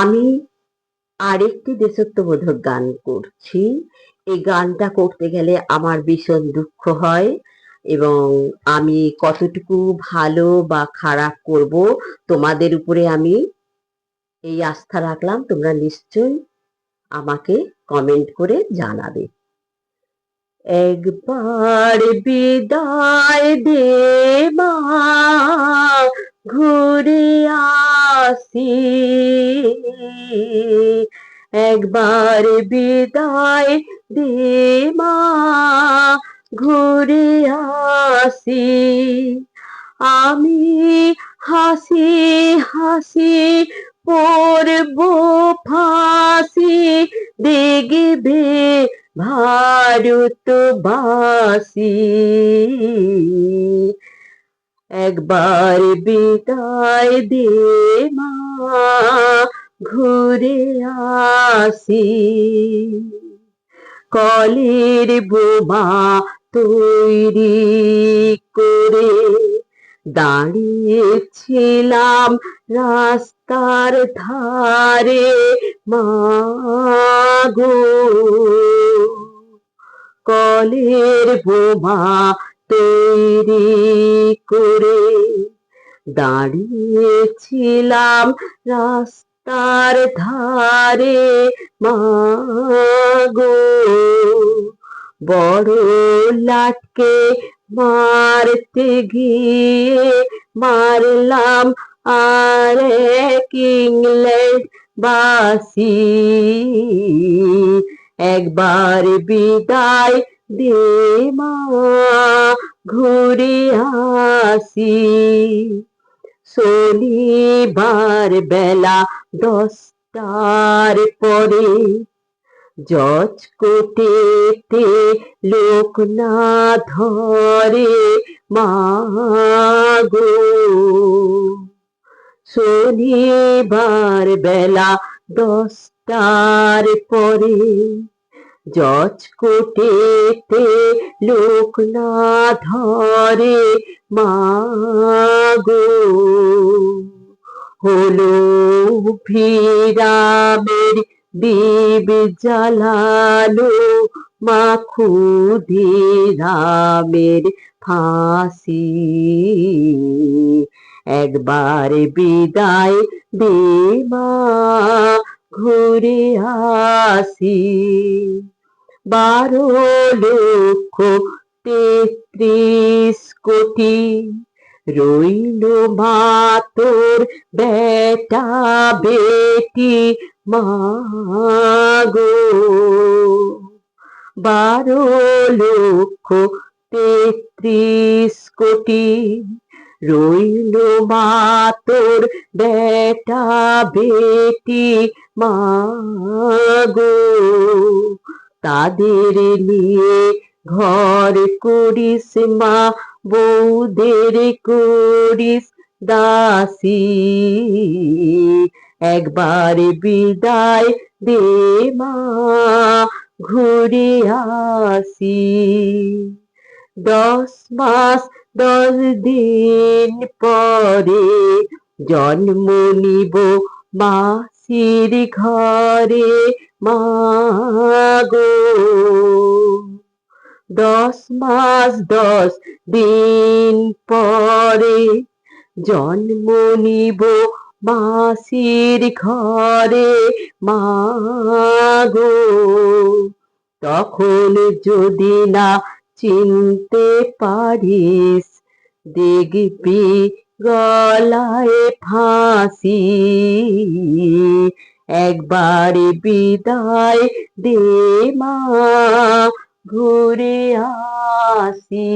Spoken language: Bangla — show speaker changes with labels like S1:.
S1: আমি আরেকটি দেশাত্মবোধক গান করছি। এই গানটা করতে গেলে আমার ভীষণ দুঃখ হয় এবং আমি কতটুকু ভালো বা খারাপ করব তোমাদের উপরে আমি এই আস্থা রাখলাম। তোমরা নিশ্চয়ই আমাকে কমেন্ট করে জানাবে। একবার বিদায় দে মা, ঘুরে আসি। একবার বিদায় দে মা, ঘুরে আসি। আমি হাসি হাসি পড়ব ফাঁসি, দেখবে ভারতবাসী। একবার বিদায় দে মা, ঘুরে আসি। কলের বোমা তৈরি করে দাঁড়িয়েছিলাম রাস্তার ধারে মাগো। কলের বোমা তৈরি করে দাঁড়িয়েছিলাম রাস্তার ধারে মাগো। বড় লাটকে মারতে গিয়ে মারলাম আর এক ইংল্যান্ড বাসি। একবার বিদায় দে মা, ঘুরে আসি। শনিবার বেলা 10টার পরে জজ কোর্টেতে লোক না ধরে মাগো। শনিবার বেলা 10টার পরে জজ কোর্টেতে লোক না ধরে মাগো। হলো ভিরামের দীপ জ্বালালো, মা ক্ষুদিরামের ফাঁসি। একবার বিদায় দে মা, ঘুরে আসি। 12,33,000,000,000 রইল মা তোর বেটা বেটি মাগো। 12,33,000,000 রইল মা তোর বেটা বেটি মাগো। তাদের নিয়ে ঘর করিস মা, বউদের করিস দাসী। একবার বিদায় দে মা, ঘুরে আসি। 10 মাস 10 দিন পরে জন্ম নিব মাসির ঘরে মাগো। 10 মাস 10 দিন পরে জন্ম নিব মাসির ঘরে মাগো। তখন যদি না চিনতে পারিস, দেখবি গলায় ফাঁসি। একবার বিদায় দে মা, ঘুরে আসি।